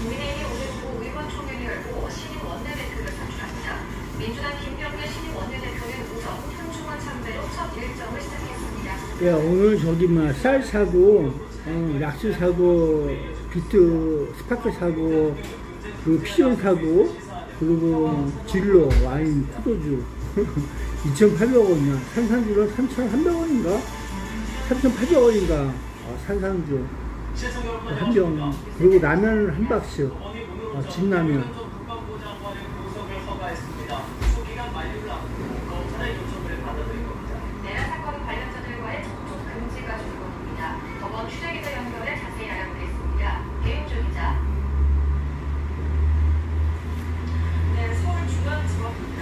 국민의힘이 오늘 오후 의원총회를 열고 신임 원내대표를 선출합니다. 민주당 김병대 신임 원내대표는 오전 현충원 참배로 첫 일정을 시작했습니다. 야, 오늘 저기 쌀 사고, 약수 사고, 비트 스파크 사고, 그 피존 사고, 그리고 진로, 와인, 포도주 2,800원이야. 산산주로 3,300원인가? 3,800원인가? 산산주 한 병. 그리고 라면 한 박스. 진라면. 내란 사건 관련자들과의 접촉 금지가 조건입니다. 법원 취재기자 연결해 자세히 알아보겠습니다. 배윤주 기자. 네, 서울중앙지법입니다.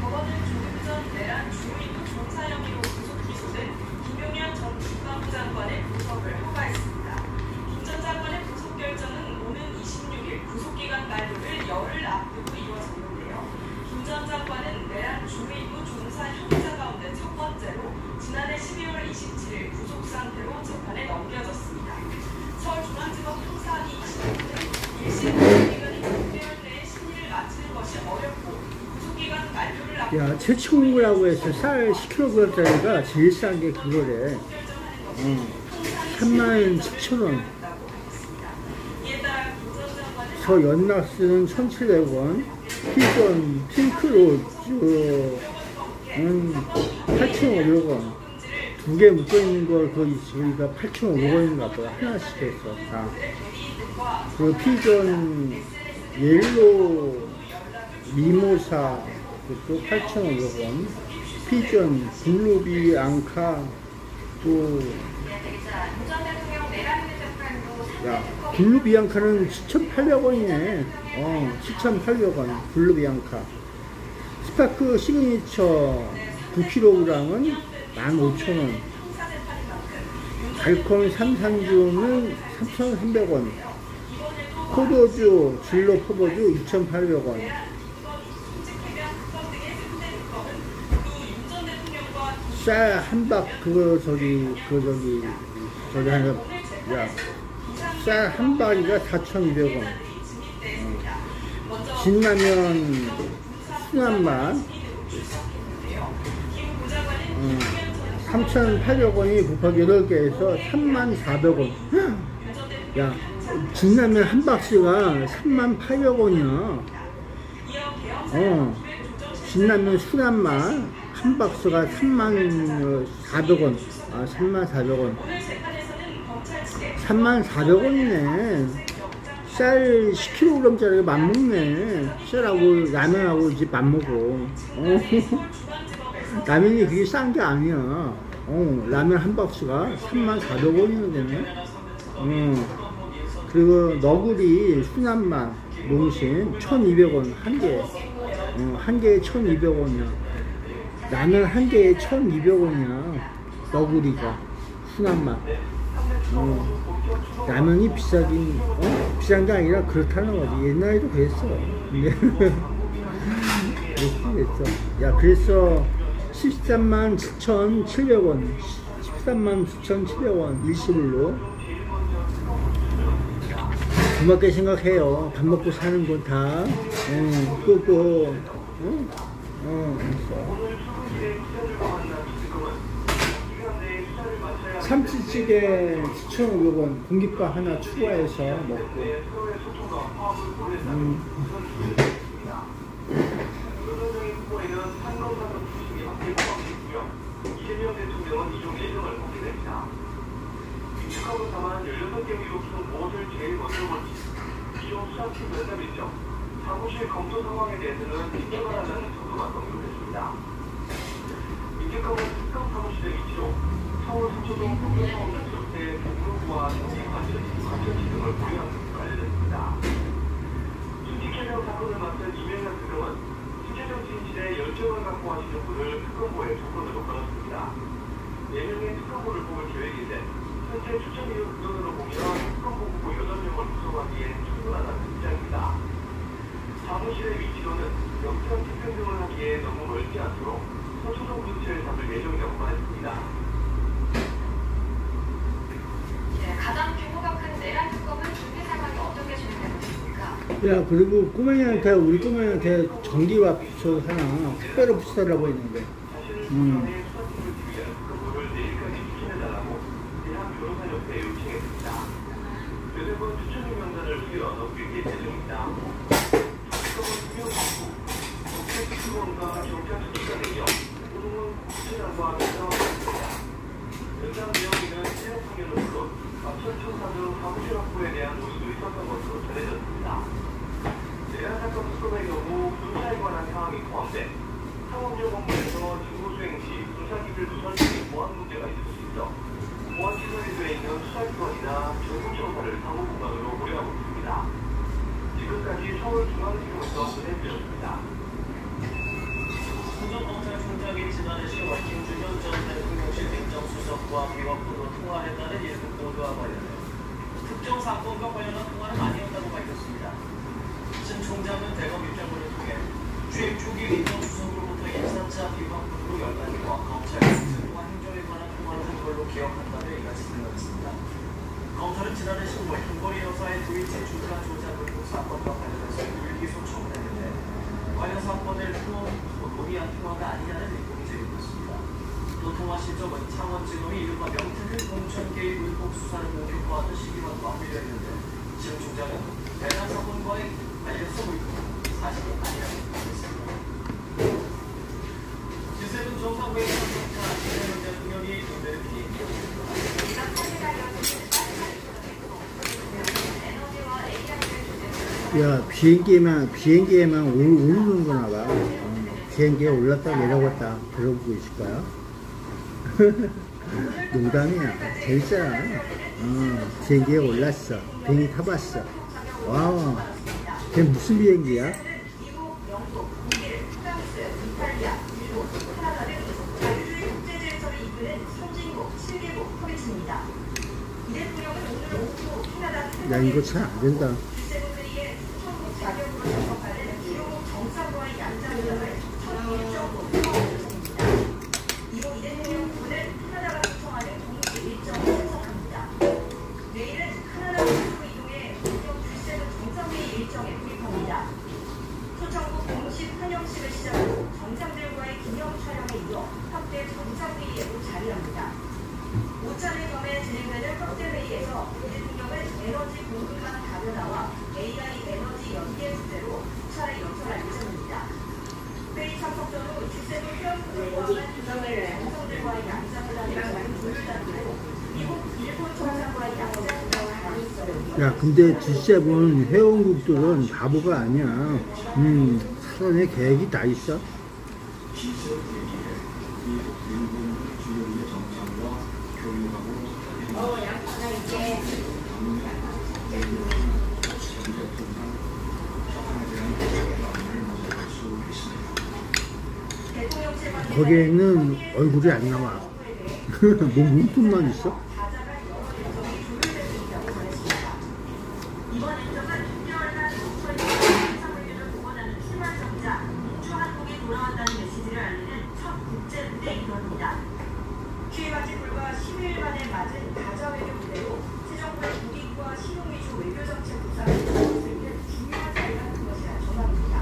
법원은 조금 전 내란 주호인도 종사 혐의로 구속 기소된 김용현 전 국방부 장관의 구속을 허가했습니다. 김 전 장관의 구속 결정은 오는 26일 구속기간 만료를 열흘 앞두고 이루어졌는데요. 김 전 장관은 내란 주호인도 종사 혐의자 가운데 첫 번째로 지난해 12월 27일 구속 상태로 재판에 넘겨졌습니다. 서울중앙지법 형사위 25일은 1심 구속기간이 6개월 내에 심리를 마치는 것이 어렵고 구속기간 만료를 앞두고 야, 최충구라고 해서 쌀 10kg짜리가 제일 싼 게 그거래. 37,000원. 저 연락스는 1,700원. 피존 핑크로즈 8,500원. 두 개 묶어있는 거 거기 저희가 8,500원인가 봐. 하나씩 했어. 다. 그 피존 옐로 미모사 그것도 8,500원. 피존 블루비 앙카 또 야, 블루비앙카는 7,800원이네. 7,800원. 블루비앙카. 스파크 시그니처 9kg은 15,000원. 달콤 삼산주는 3,300원. 포도주, 진로 포도주 2,800원. 쌀 한 박, 저기 하나, 야, 쌀 한 박이가 4,200원. 진라면 순한 맛 3,800원이 곱하기 8개에서 34,000원. 야, 진라면 한 박스가 38,000원이야. 진라면 순한 맛 한 박스가 34,000원. 34,000원. 34,000원이네. 쌀 10kg짜리가 맞먹네. 쌀하고 라면하고 이제 맞먹어. 라면이 그게 싼 게 아니야. 라면 한 박스가 34,000원이나 되네. 그리고 너구리 순한 맛 농심 1,200원 한 개. 한 개에 1,200원이야. 라면 한 개에 1,200원이야. 너구리가 순한 맛. 라면이 비싼 게 아니라 그렇다는 거지. 옛날에도 그랬어. 근데 그랬어. 야, 그래서 137,700원 137,700원 일시불로. 고맙게 생각해요. 밥 먹고 사는 건 다. 끄고. 참치찌개 7,500원 공깃밥 하나 추가해서 먹고. 이재명 대통령은 이종 1등을 받게 됩니다. 민주하고 다만 16개 의혹중 무엇을 제일 먼저 볼지 이종 수사팀 면담이죠. 사무실 검토 상황에 대해서는 인정하라는 정도가 언급했습니다. 민주하고 특검 사무실의 위치로 서울 서초동 공동사업 단지로부터 공무부와 관천지 등을 보유한 것으로 알려졌습니다. 인직해명 사건을 맡은 이명현 대통령은 신재정 진실에 열정을 갖고 하시는 분을 특검보에 조건으로 걸었습니다. 4명의 특검보를 뽑을 계획인데 현재 추천 인원으로 보면 특검보 후보 8명을 구성하기에 충분하다는 입장입니다. 사무실의 위치로는 영장 집행 등을 하기에 너무 멀지 않도록 서초동 근처에 잡을 예정이라고 말했습니다. 야, 그리고 꼬맹이한테, 우리 꼬맹이한테 전기와 부처 하나 특별히 부쳐달라고 했는데. 자신을 수사팀을 지휘한 그분을 내일까지 추천해달라고 대학 변호사협회에 요청했습니다. 교대본 추천인 명단을 수여 넘기게 예정입니다. 정치권은 투명하고 국회특검과 경찰 수사관 등요 고등원 구체장과 면담하겠습니다. 면담 내용에는 체력 판결은 물론 앞선 청사 등 사무실 확보에 대한 논의도 있었던 것으로 전해졌습니다. 내란 사건 특검의 경우 수사에 관한 사항이 포함돼 상업용 업무에서 직무 수행 시 수사기밀 누설 등의 보안 문제가 있을 수 있어 보안 시설이 되어 있는 수사기관이나 정부청사를 사무공간으로 고려하고 있습니다. 지금까지 서울중앙지검에서 보내드렸습니다. 수정검찰총장이 지난해 10월 김준현 전 대통령실 행정수석과 비화폰으로 통화했다는 일부 보도와 관련해 특정 사건과 관련한 통화는 아니었다고 밝혔습니다. 신 총장은 대검 입장문을 통해 취임 초기 행정수석으로부터 1사차 비화폰으로 연락과 검찰 공수와 행정에 관한 통화를 한 걸로 기억한다며 이같이 설명했습니다. 검찰은 지난해 10월 김건희 여사의 도이치 주가 조작 의혹 사건과 관련해서 불기소 처분했는데 관련 사건을 논의한 통화가 아니냐는 의혹이 제기됐습니다. 또 통화 시점은 창원지검이 이른바 명태균 공천 개입 의혹 수사를 본격화하던 시기와 맞물려있는데 신 총장은 대란 사건과의 관련성 의혹은 사실이 아니라고 밝혔습니다. G7 정상회의 참석자 이재명 대통령이 오늘 비행기였습니다. 야, 비행기에만 오르는 거나 봐. 비행기에 올랐다 내려갔다 그러고 있을 거야. 농담이야. 재밌잖아. 비행기에 올랐어. 비행기 타봤어. 와우. 걔 무슨 비행기야? 미국, 영국, 독일, 프랑스, 이탈리아, 일본, 캐나다 등 자유주의 국제제도를 이끄는 선진국 7개국 커미티입니다. 이 대통령은 오늘 오후 캐나다 야, 이거 잘 안 된다. G7들이 수천국 자격으로 참석하는 기호국 정상과의 양자회담을 첫 일정으로 포함했습니다. 이후 이 대통령 부부는 캐나다가 초청하는 공식 일정에 참석합니다. 내일은 캐나다 본토로 이동해 본격 G7 정상회의 일정에 돌입합니다. 초청국 공식 환영식을 시작으로 정상들과의 기념 촬영에 이어 확대 정상회의에도 자리합니다. 5차례 겸해 진행되는 확대회의에서 이 대통령은 에너지 공급망 다변화와 AI 에너지 연계 주제로 차례 연설할 예정입니다. 회의 참석 전후 G7 회원국을 포함한 정상들과의 양자회담을 조율하고 미국, 일본 정상과의 양자회담을 하고 있습니다. 야, 근데 G7 회원국들은 바보가 아니야. 사전에 계획이 다 있어. 거기에는 얼굴이 안 나와. 뭐 몸통만 있어? 이번 일정은 6개월간 정철 상상회의를 복원하는 희망정자 민주한국이 돌아왔다는 메시지를 알리는 첫 국제 무대 이동입니다. 취임한 지 불과 10일 만에 맞은 다자외교 무대로 새 정부의 국익과 실용 위주 외교정책 구상을 이끌 수 있는 중요한 자리가 된 것이라 전망입니다.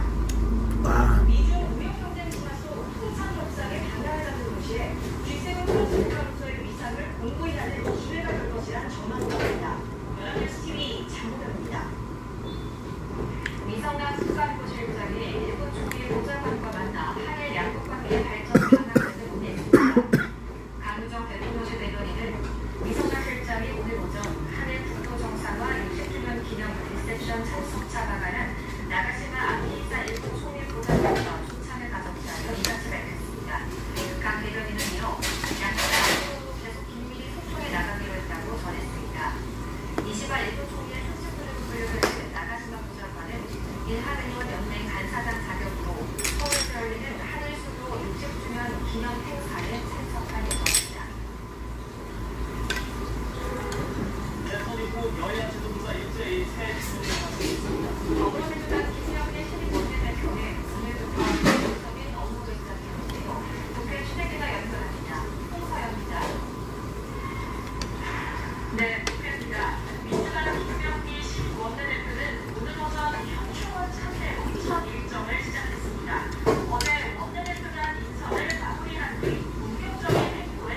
와. 미중 무역경쟁 심화 속 통상 협상의 방향을 잡는 동시에 G7 국가로서의 위상을 공고히 하는 기회가 될 것이란 전망입니다. 연합뉴스 TV 장우경입니다. 민성남 수산부실장이 일본 총리 보좌관과 만나 한일 양국 관계의 발전 방안을 논의했습니다. 강우정 대통령실 대변인은 민성남 실장이 오늘 오전 한일 국토 정상화 60주년 기념 리셉션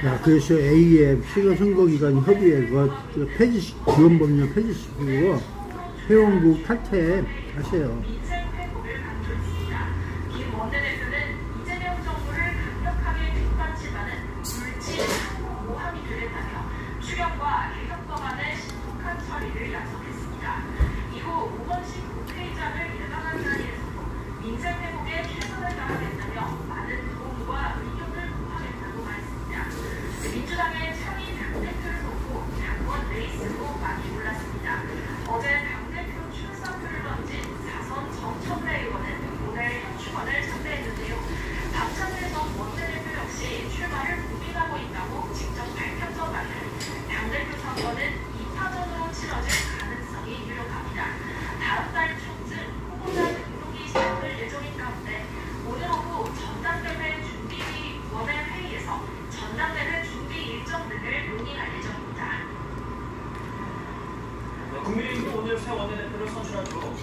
야, 그래서 AF 시가선거기관 협의회가 폐지 지원법령 폐지시키고 회원국 탈퇴 하세요. 민생 회복을 강조했습니다. 김 원내대표는 이재명 정부를 강력하게 뒷받침하는 물질 항목 모함이 되겠다며 추경과 개혁 법안의 신속한 처리를 약속했습니다. 이후 오건식 국회의장을 예방한 자리에서도 민생 회복에 최선을 다하겠다며 많은 도움과 의견을 구하겠다고 말했습니다. 민주당의 차기 당대표를 놓고 당원 레이스도 많이 올랐습니다. 어제 당대표 출사표를 던진 4선 정청래 의원은 오늘 현충원을 참배했는데요. 박찬대 전 원내대표 역시 출마를 고민하고 있다고 직접 밝혔던 만큼 당대표 선거는 2파전으로 치러질 가능성이 유력합니다. 다음 달 초쯤 후보자 등록이 시작될 예정인 가운데 오늘 오후 전당대회 준비위원회 회의에서 전당대회 준비 일정 등을 논의할 예정입니다. 국민의힘도 오늘 새 원내대표를 선출하죠.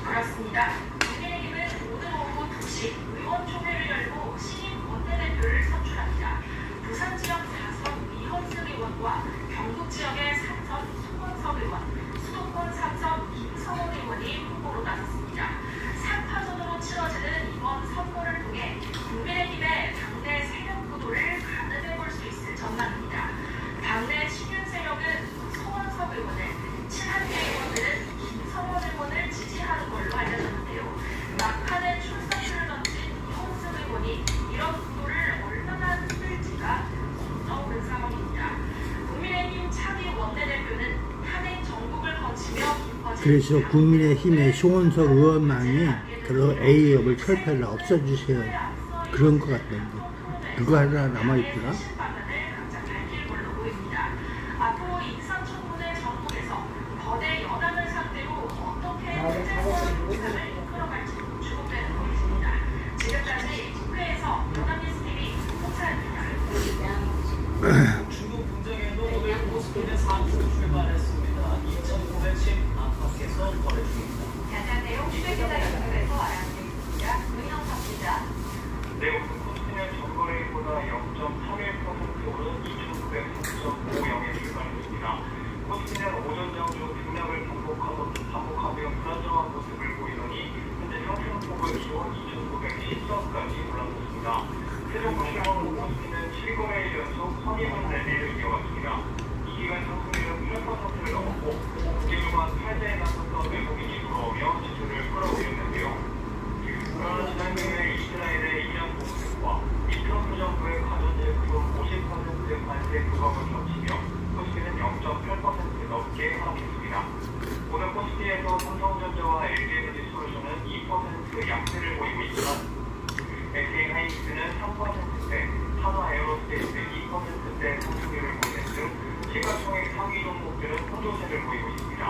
그렇습니다. 국민의힘은 오늘 오후 2시 의원총회를 열고 신임 원내대표를 선출합니다. 부산 지역 4선 이현승 의원과 경북 지역의 3선 송원석 의원, 수도권 3선 김성원 의원이 후보로 나섰습니다. 3파전으로 치러지는 이번 선거를 통해 국민의힘의 당내 세력 구도를 가늠해 볼 수 있을 전망입니다. 당내 친윤 세력은 송원석 의원을, 친한계 의원들은 김성원 의원을 지지하는 걸로 알려졌는데요. 막판에 출사표를 던진 이현승 의원이 이런 구도를 얼마나 흔들지가 떠오른 상황입니다. 국민의힘 차기 원내대표는 탄핵 정국을 거치며 깊어진 그래서 국민의힘의 송원석 의원만이 그 AF을 철폐를 없애주세요. 그런 것 같던데. 그거 하나 남아있더라. 앞으로 인사청문회 전국에서 거대 여당을 상대로 어떻게 체제선을 이끌어갈지 주목되는 것입니다. 지금까지 국회에서 연합뉴스TV 홍차입니다. 중국 분쟁에도 오늘 코스피는 상승 출발했습니다. 2,910 안팎에서 거래 중입니다. 자세한 내용 휴대전화 연결해서 알아보겠습니다. 문형섭입니다. 네, 오늘 코스피는 전거래일보다 0.31% 오른 2,903.50에 출발했습니다. 코스피는 오전 장중 등락을 반복하며 불안정한 모습을 보이더니 현재 상승폭을 키워 2,910선까지 올라섰습니다. 최종 실황 코스피는 7거래일 연속 선의분 랠리를 이어갔습니다. 이 기간 상승률은 8%를 넘었고 9개주간 8대에 나섰던 외국인이 돌아오며 지수를 끌어올렸는데요. 그러나 지난주에 이스라엘의 이란 공습과 트럼프 정부의 가전제품 50% 관세 부과를 겹치며 코스피는 0.8% 넘게 하락했습니다. 오늘 코스피에서 삼성전자와 LG에너지솔루션은 2% 약세를 보이고 있지만 SK하이닉스는 3%대, 하나에어로스페이스는 2%대 상승률을 보이는 등 시가총액 상위 종목들은 호조세를 보이고 있습니다.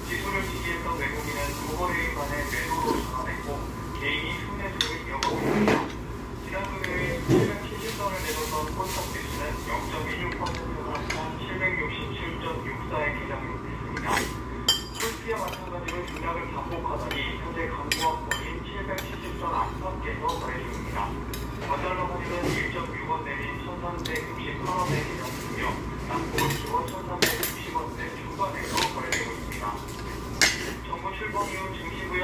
지수를 지지했던 외국인은 9거래일 만에 매도로 전환했고 개인이 순매수를 이어가고 있습니다. 지난 금요일 770선을 내줬던 코스닥 지수는 0.16% 상승한 767.64에 개장을 했습니다. 코스피와 마찬가지로 등락을 반복하더니 현재 강보합권인 770선 안팎에서 거래 중입니다. 원달러汇率 1.6원 내린 1,368원에 개장 중이며 낙폭을 키워 1,360원대 초반에서 거래되고 있습니다. 정부 출범 이후 증시구역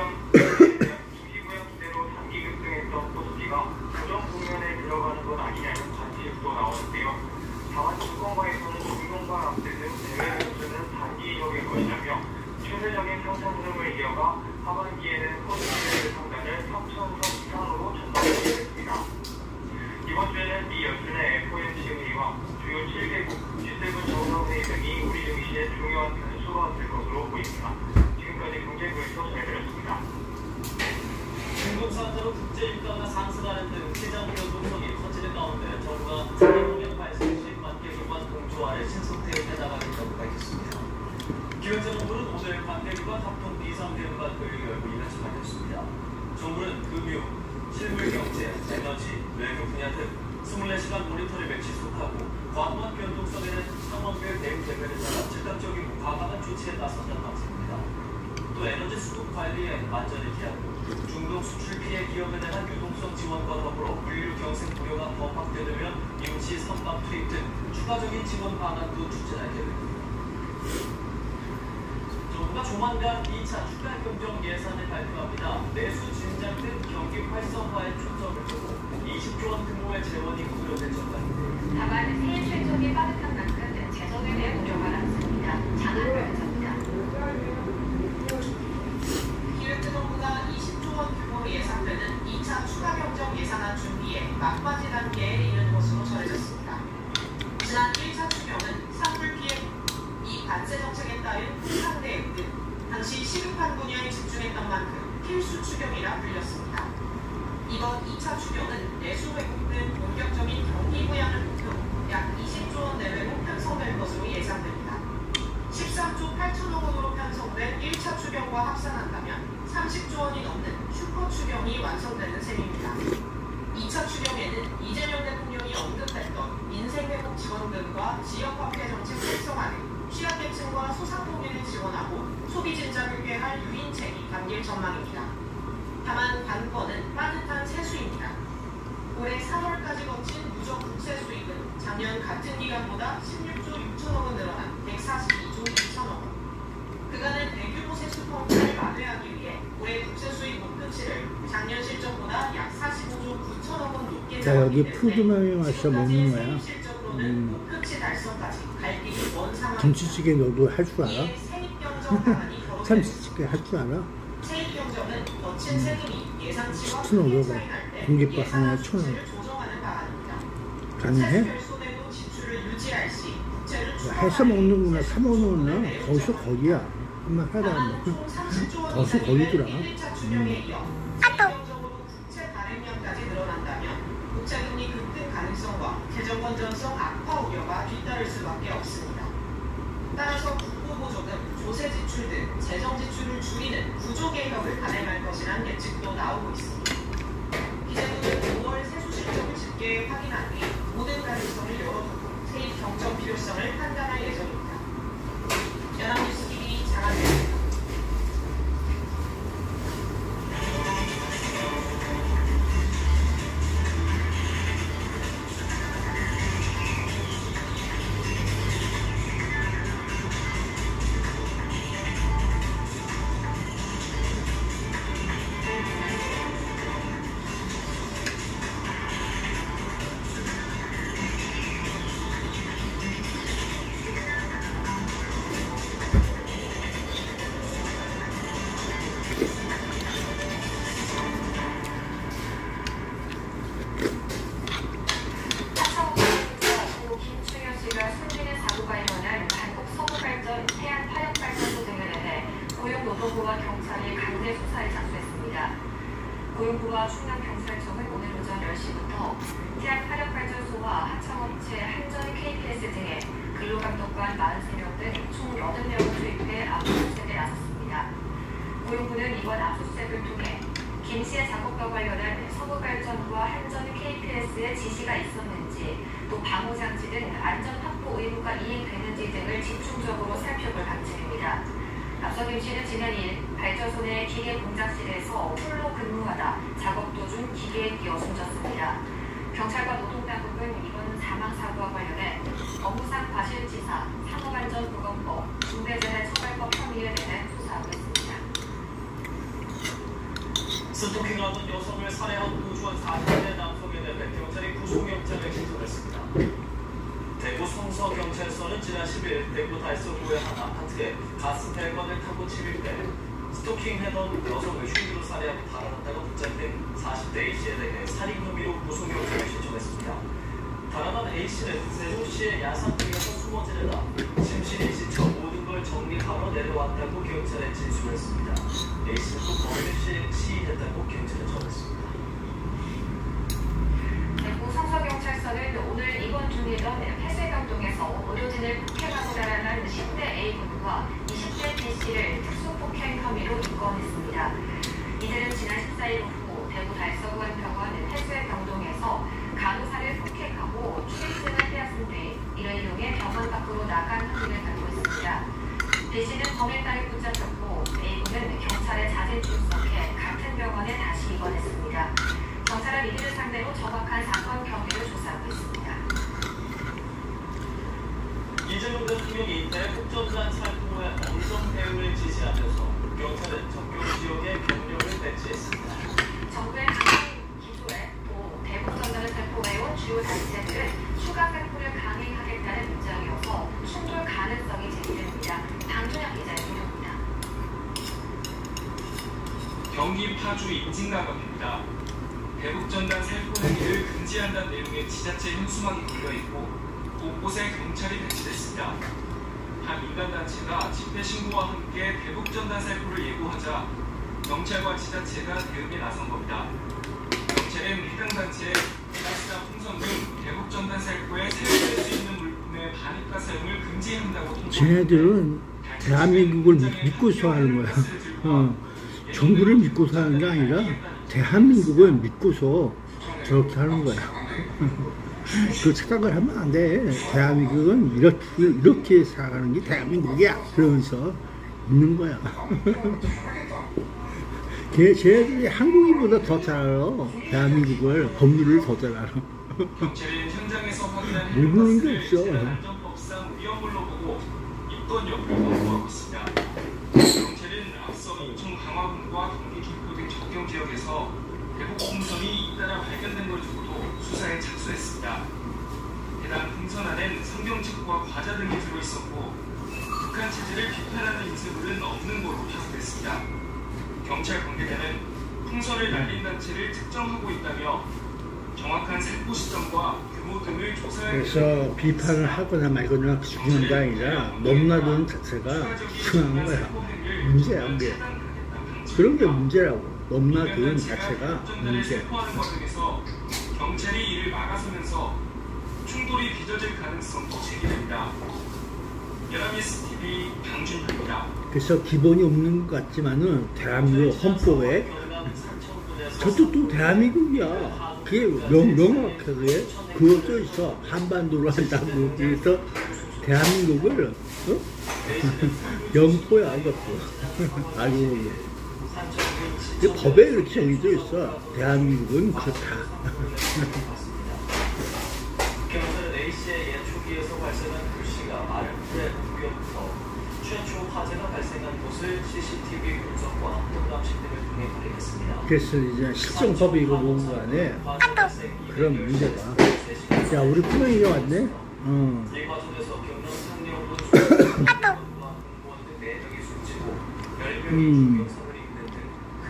기대로 단기 급등했던 코스피가 고정 국면에 들어가는 것 아니냐는 관측도 나오는데요. 다만 증권가에서는 중동과 앞대 등 대외 변수는 단기적인 것이라며 추세적인 상승 흐름을 이어가 하반기에는 코스피 상단을 3,000선 이상으로 전망했습니다. 이번 주에는 미 연준의 FOMC 회의와 주요 7개국 G7 정상회의 등이 우리 증시에 중요한 변수가 될 것으로 보입니다. 지금까지 경제부에서 전해드렸습니다. 중국 상태로 국제 유가가 상승하는 등 시장 변동성이 커지는 가운데 정부가 자기동력 발생 시 관계기관 공조화를 신속대응해 나가겠다고 밝혔습니다. 기획재정부는 오늘 관계기관 합동 비상대응 발표를 열고 이같이 밝혔습니다. 정부는 금융, 실물경제, 에너지, 외교 분야 등 24시간 모니터링을 지속하고 과도한 변동성에는 상황별 대응 계획을 따라 즉각적이고 과감한 조치에 나섰다는 방식입니다. 또 또 에너지 수급 관리에 만전을 기하고 중동 수출 피해 기업에 대한 유동성 지원과 더불어 물류 경생 고려가 더 확대되면 임시 선박 투입 등 추가적인 지원 방안도 추진할 계획입니다. 정부가 조만간 2차 추가경정 예산을 발표합니다. 내수 진작 등 경기 활성화에 초점을 두고 20조 원 규모의 재원이 고려될 전망입니다. 다만 세일 실적이 빠듯한 만큼 재정에 대해 우려가 남습니다. 장한별 기획재정부가 20조 원 규모로 예상되는 2차 추가경정 예산안 준비에 막바지 단계에 이른 것으로 전해졌습니다. 지난 1차 추경은 산불 피해 이 관세 정책에 따른 포상 대응 등 당시 시급한 분야에 집중했던 만큼 필수 추경이라 불렸습니다. 이번 2차 추경은 내수 왜곡 등 본격적인 경기 부양을 목표로 약 20조 원 내외로 편성될 것으로 예상됩니다. 13조 8천억 원으로 편성된 1차 추경과 합산한다면 30조 원이 넘는 슈퍼 추경이 완성되는 셈입니다. 2차 추경에는 이재명 대통령이 언급했던 인생회복 지원금과 지역화폐 정책 활성화 등 취약계층과 소상공인을 지원하고 소비 진작을 꾀할 유인책이 담길 전망입니다. 다만 관건은 빠듯한 세수입니다. 올해 3월까지 거친 누적 국세 수입은 작년 같은 기간보다 16조 6천억 원 늘어난 142조 2천억 원. 그간의 대규모 세수 펑크를 만회하기 위해 올해 국세 수입 목표치를 작년 실적보다 약 45조 9천억 원 높게 자, 여기 잡았기 푸드명이 와서 먹는 거야. 실적으로는 목표치 달성까지 갈 길이 먼 상황입니다. 김치찌개 너도 할 줄 알아? 이에 세입경정 방안이 거론되고 참치찌개 할 줄 알아? 세입경정은 거친 세금이 예상치와 1,500원. 차이 날때 공깃밥 하나에 1,000원. 지출을 조정하는 방안입니다. 가능해? 별손해도 지출을 유지할 시 국채를 해서 먹는구나. 사 먹는구나. 거기서 거기야. 한번 하다 보면 거기서 거기더라. 1차 추경에 이어 세입경정으로 국채 발행량까지 늘어난다면 국채금리 급등 가능성과 재정 건전성 악화 우려가 뒤따를 수밖에 없습니다. 따라서 국고보조금, 조세 지출 등 재정 지출을 줄이는 구조 개혁을 단행할 것이란 예측도 나오고 있습니다. 기재부는 5월 세수 실적을 집계해 확인한 뒤 모든 가능성을 열어두고 세입 경정 필요성을 판단할 예정입니다. 연합뉴스 TV 장한별입니다. 고용노동부와 경찰이 강제 수사에 착수했습니다. 고용부와 충남경찰청은 오늘 오전 10시부터 태안 화력발전소와 하청업체 한전 KPS 등의 근로감독관 43명 등 총 80명을 투입해 압수수색에 나섰습니다. 고용부는 이번 압수수색을 통해 김 씨의 작업과 관련한 서부발전과 한전 KPS의 지시가 있었는지, 또 방호장치 등 안전 확보 의무가 이행되는지 등을 집중적으로 살펴볼 방침입니다. 앞서 김 씨는 지난 2일 발전소 내 기계 공작실에서 홀로 근무하다 작업 도중 기계에 끼어 숨졌습니다. 경찰과 노동당국은 이번 사망사고와 관련해 업무상 과실치사, 산업안전보건법, 중대재해처벌법 혐의에 대해 수사하고 있습니다. 스토킹하던 여성을 살해한 우주원 40대 남성에 대해 경찰이 구속영장을 신청했습니다. 대구 성서경찰서는 지난 10일 대구 달서구의 한 아파트에 가스 배관을 타고 침입해 스토킹하던 여성을 흉기로 살해하고 달아났다가 붙잡힌 40대 A씨에 대해 살인 혐의로 구속영장을 신청했습니다. 달아난 A씨는 세종시의 야산동에서 숨어 지내다 심신이 지쳐 모든 걸 정리하러 내려왔다고 경찰에 진술했습니다. A씨는 또 범죄를 시인했다고 경찰에 전했습니다. 대구 성서경찰서는 오늘 입원 중이던 폐쇄병동에서 의료진을 폭행하고 달아난 10대 A군과 20대 B씨를 특수폭행 혐의로 입건했습니다. 이들은 지난 14일 오후 대구 달서구 한 병원 폐쇄병동에서 간호사를 폭행하고 출입증을 빼앗은 뒤 이를 이용해 병원 밖으로 나간 혐의를 받고 있습니다. B씨는 범행 당일 붙잡혔고 A군은 병원에 출석해 같은 병원에 다시 입원했습니다. 경찰은 이들을 상대로 정확한 사건 경위를 조사하고 있습니다. 이재명 대통령이 대북 전단 살포의 엄정 대응을 지시하면서 경찰은 접경 지역에 병력을 배치했습니다. 정부의 항행 기조에 또 대북 전단을 살포해온 주요 단체들은 추가 살포를 강행하겠다는 입장이어서 충돌 가능성이 제기됩니다. 방준혁 기자의 보도입니다. 경기 파주 임진강업입니다. 대북전단 살포 행위를 금지한다는 내용의 지자체 현수막이 걸려있고 곳곳에 경찰이 배치됐습니다. 한 민간단체가 집회 신고와 함께 대북전단 살포를 예고하자 경찰과 지자체가 대응에 나선 겁니다. 경찰은 해당 단체에 가스나 풍선 등 대북전단 살포에 사용될 수 있는 물품의 반입가 사용을 금지한다고 통보했는데 쟤네들은 대한민국을 믿고서 하는 거야. 정부를 믿고서 하는 게 아니라 대한민국을 믿고서 저렇게 하는 거야. 그 착각을 하면 안 돼. 대한민국은 이렇게 살아가는 게 대한민국이야. 그러면서 있는 거야. 쟤네들이 한국인보다 더 잘 알아. 대한민국을, 법률을 더 잘 알아. 경찰은 현장에서 확인한 모르는 게 없어. 안전법상 위험물로 보고 입건 여부를 검토하고 있습니다. 경찰은 앞서 인천 강화군과 경기 김포 등 접경 지역에서 대북 풍선이 잇따라 발견된 걸 두고도 수사에 착수했습니다. 해당 풍선 안엔 성경책과 과자 등이 들어있었고 북한 체제를 비판하는 인쇄물은 없는 걸로 파악됐습니다. 경찰 관계자는 풍선을 날린 단체를 특정하고 있다며 정확한 살포 시점과 규모 등을 조사할 그래서 비판을 하거나 말거나 중요한 게 아니라 넘나드는 자체가 중요한 거야. 문제야, 문제. 그런 게 문제라고. 넘나드는 자체가 문제. 경찰이 이를 막아서면서 충돌이 빚어질 가능성도 제기됩니다. 연합뉴스 TV 방준혁입니다. 그래서 기본이 없는 것 같지만은 대한민국 헌법에 저도 또 대한민국이야. 그게 명확하게 그거 써 있어. 한반도로 한다고. 그래서 대한민국을 영토야 그것도. 알고 법에 이렇게 정해져 있어. 대한민국은 그렇다. 경찰은 A씨의 초기에서 발생한 불씨가 RF의 공격부터 최초 화재가 발생한 곳을 CCTV 분석과 통감식 등을 통해 확인했습니다. 그래서 이제 실정법이 이거 보는 거 안에 그런 문제가. 야, 우리 꾸명이가 왔네? 이 과정에서 경남 상내원군 수사관과 공무원 등 4명이 숨지고 10명이 중경상을 입는 등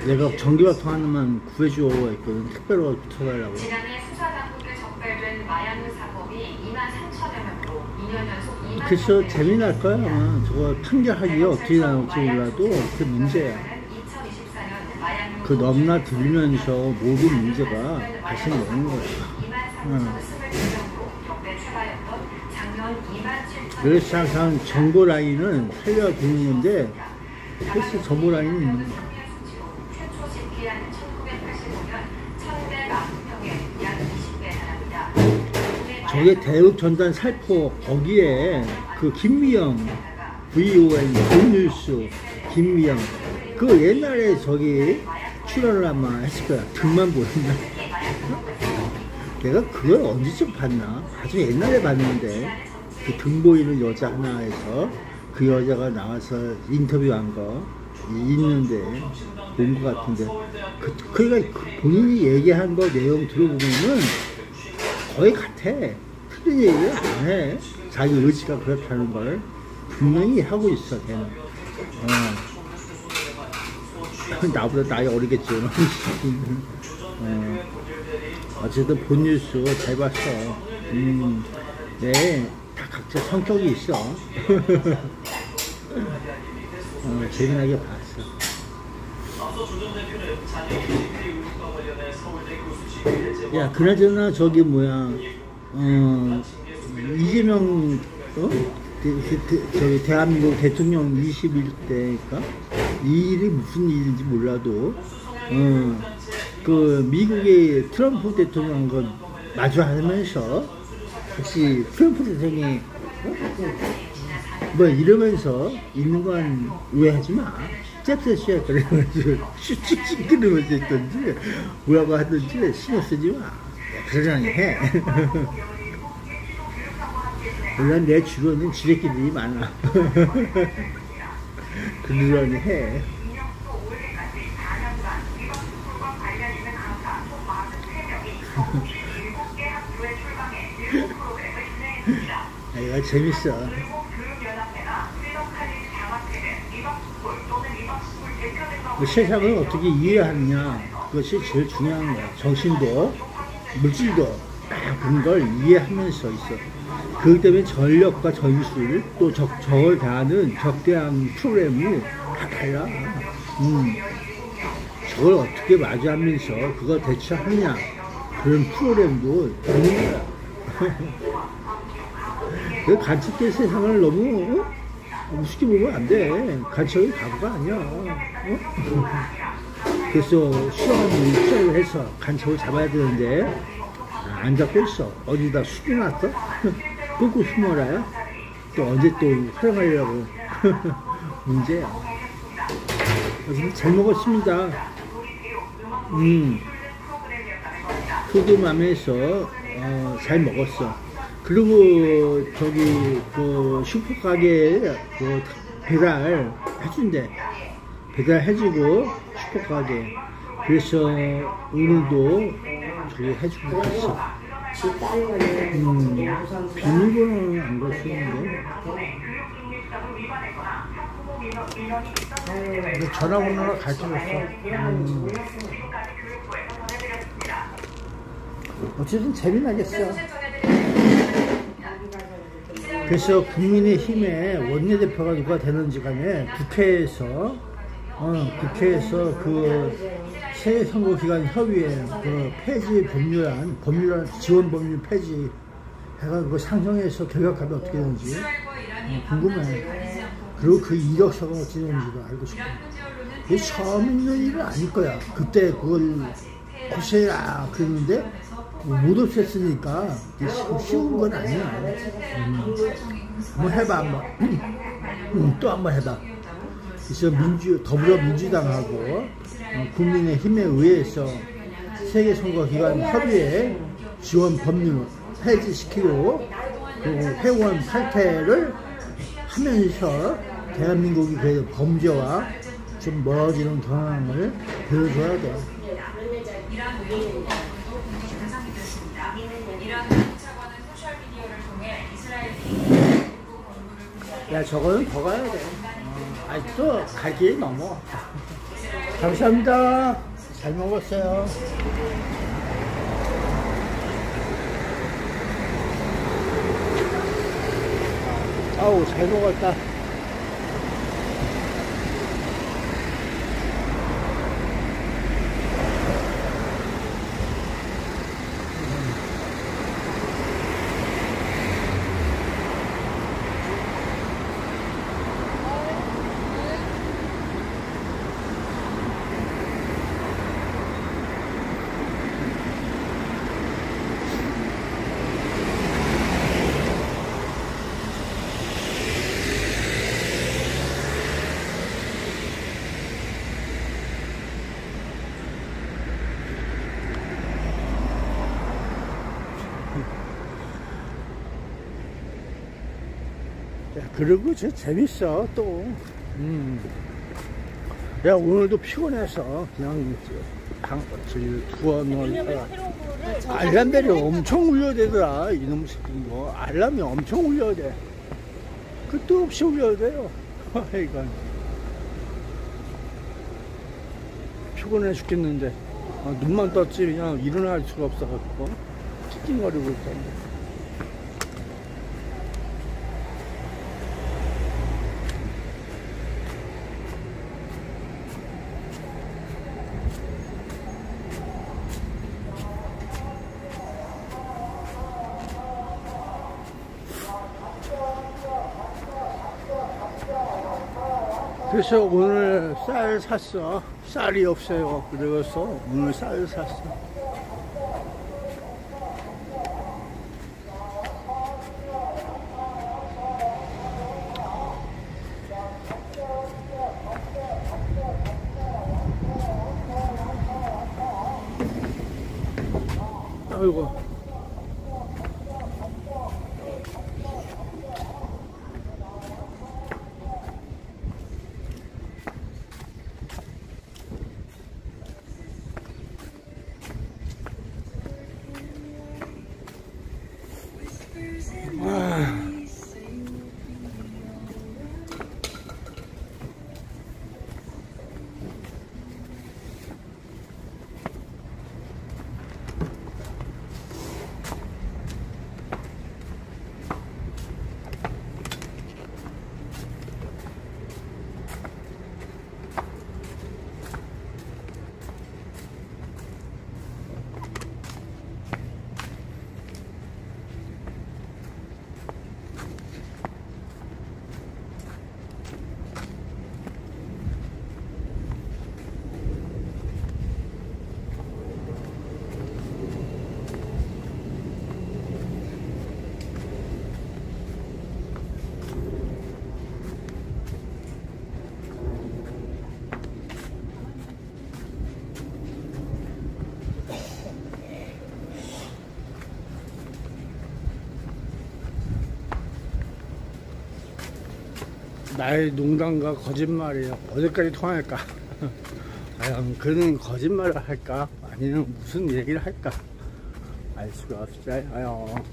내가 전기밥통 하나만 구해주고 했거든. 특별히 붙여달라고. 지난해 수사당국에 적발된 마약류 사범이 23,000여 명으로 2년 연속 2만 그래서 재미날 거야 아마. 저거 판결하기가 어떻게 나올지 몰라도 그 문제야. 그 넘나들면서 모든 문제가 발생되는 거야. 그래서 항상 정보 라인은 살려두는 건데 그래서 정보 라인은 있는 거야. 최초 집계한 1985년 1,190평에 약 20배 달합니다. 저게 대북 전단 살포 거기에 그 김미영 VON 본뉴스 김미영 그 옛날에 저기 출연을 아마 했을 거야. 등만 보였나? 내가 그걸 언제쯤 봤나? 아주 옛날에 봤는데 그 등 보이는 여자 하나에서 그 여자가 나와서 인터뷰한 거 있는데 본 것 같은데 그러니까 본인이 얘기한 거 내용 들어보면은 거의 같아. 틀린 얘기를 안 해. 자기 의지가 그렇다는 걸 분명히 하고 있어 걔는. 나보다 나이 어리겠지. 어쨌든 본뉴스 잘 봤어. 네, 다 각자 성격이 있어. 재미나게 봤어. 야, 그나저나 저기 뭐야, 이재명, 저기 대한민국 대통령 21대니까 이 일이 무슨 일인지 몰라도, 그 미국의 트럼프 대통령과 마주하면서 혹시 트럼프 대통령이 뭐 이러면서 있는 건 오해하지 마. 잽셋이야. 그래가지고 슈슈슈 그러면서 있던지 뭐라고 하든지 신경 쓰지 마. 그러려니 해. 물론 내 주변은 지레끼들이 많아. 그러려니 해. 이거 재밌어. 세상을 어떻게 이해하느냐, 그것이 제일 중요한 거야. 정신도 물질도 그런 걸 이해하면서 있어. 그렇기 때문에 전력과 전술 또 적을 다하는 적대한 프로그램이 다 달라. 저걸 어떻게 마주하면서 그걸 대처하느냐, 그런 프로그램도 있는 거야. 그 간첩된 세상을 너무 우습게 보면 안 돼. 간첩이 바보가 아니야. 그래서 수사를 해서 간첩을 잡아야 되는데 안 잡고 있어. 어디다 숨겨놨어? 꾹꾹 숨어라요? 또 언제 또 활용하려고. 문제야. 잘 먹었습니다. 푸드맘에서 잘 먹었어. 그리고 저기 그 슈퍼 가게에 그 배달 해준대. 배달해주고 슈퍼 가게. 그래서 오늘도 저기 해주고 있어. 비밀번호는 안 걸치는데. 전화번호를 가르쳐줬어. 어쨌든 재미나겠어. 그래서 국민의힘의 원내대표가 누가 되는지 간에 국회에서 그 새선거기간 협의회 그 폐지 법률안 지원 법률 폐지 해가지고 상정해서 결격하면 어떻게 되는지 궁금해. 그리고 그 이력서가 어떻게 되는지도 알고 싶어. 그게 처음 있는 일은 아닐 거야. 그때 그걸 고생해라 그랬는데 못 없앴으니까 쉬운 건 아니야. 한번 해봐. 또 한번 해봐. 그래서 더불어민주당하고 국민의힘에 의해서 세계선거기간 협의회 지원 법률 폐지시키고 그리고 회원 탈퇴를 하면서 대한민국이 그래도 범죄와 좀 멀어지는 경향을 보여줘야 돼. 야, 저거는 더 가야 돼. 아직도 갈 길이 넘어. 감사합니다. 잘 먹었어요. 아우, 잘 먹었다. 그리고 저 재밌어 또. 야, 오늘도 피곤해서 그냥 두어놓으니까 알람벨이 엄청 울려야 되더라. 이놈 새끼인 거 알람이 엄청 울려야 돼. 끝도 없이 울려야 돼요. 이건 피곤해 죽겠는데 눈만 떴지 그냥 일어날 수가 없어갖고 찡찡거리고 있었는데. 그래서 오늘 쌀 샀어. 쌀이 없어요. 그래서 오늘 쌀 샀어. 아이고. 나의 농담과 거짓말이에요. 어디까지 통할까? 과연 그는 거짓말을 할까? 아니면 무슨 얘기를 할까? 알 수가 없어요.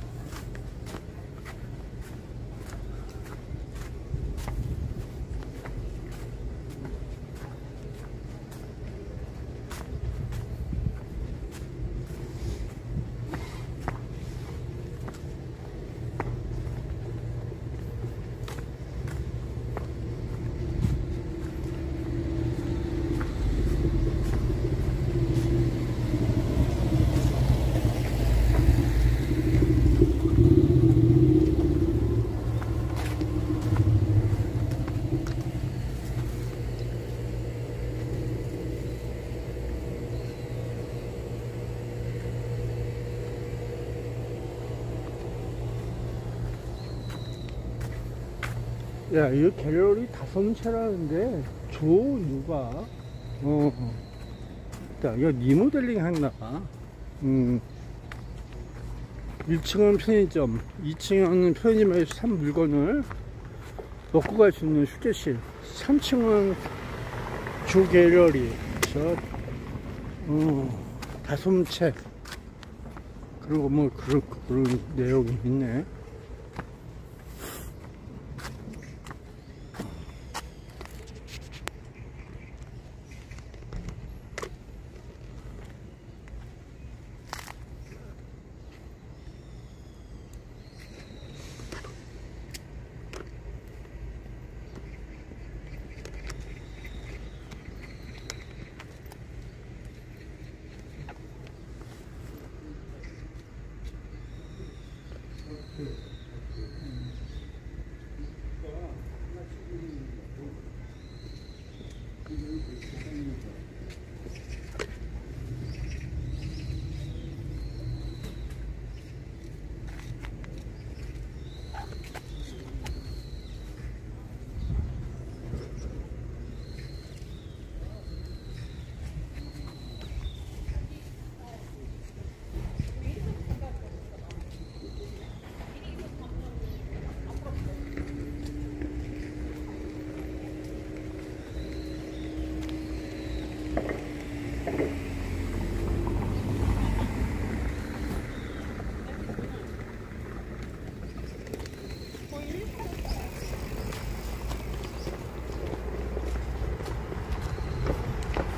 야, 이 갤러리 5채라는데 줘 누가? 이거 리모델링 했나봐. 1층은 편의점, 2층은 편의점에서 산 물건을 먹고 갈 수 있는 휴게실, 3층은 주 갤러리, 5채. 그리고 뭐 그런 내용이 있네.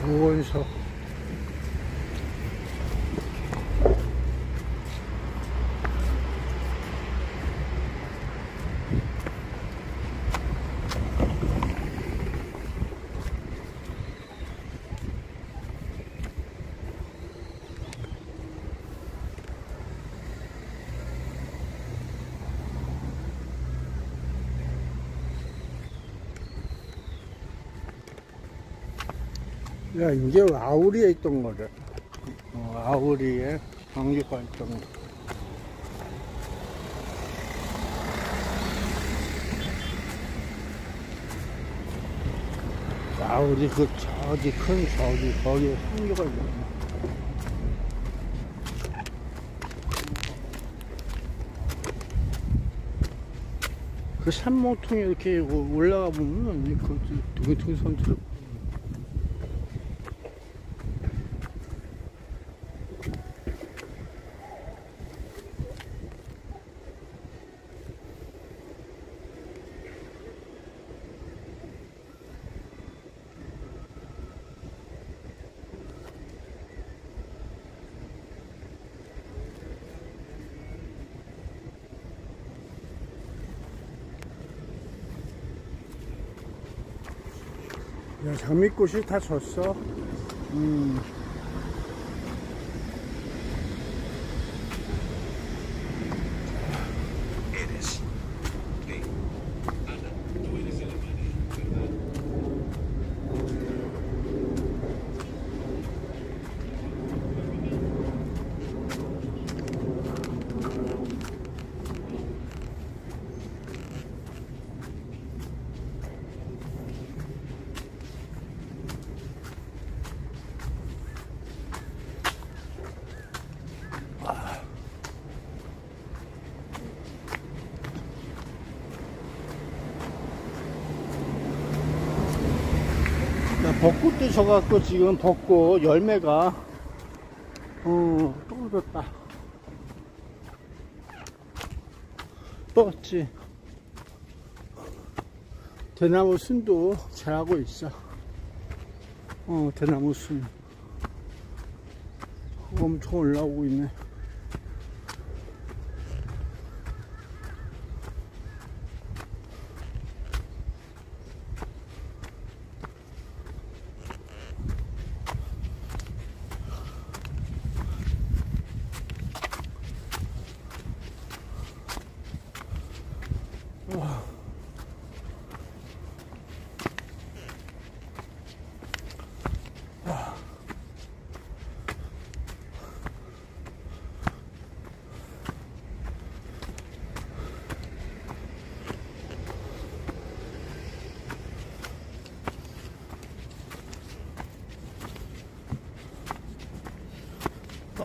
보건소. 야, 이게 아우리에 있던 거래. 아우리에 방류가 있던 거. 아우리 저기 큰 거기에 방류가 있던 거. 그 산모퉁이 이렇게 올라가 보면 그 두근두근. 야, 장미꽃이 다 졌어. 벚꽃도 져갖고 지금 벚꽃 열매가 떨어졌다. 떴지. 대나무 순도 자라고 있어. 대나무 순 엄청 올라오고 있네.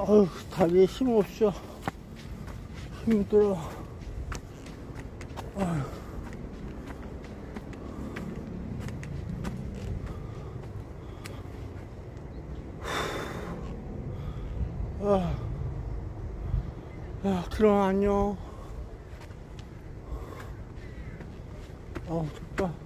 아유, 다리에 힘 없어. 힘들어. 아유. 야, 그럼 안녕. 덥다.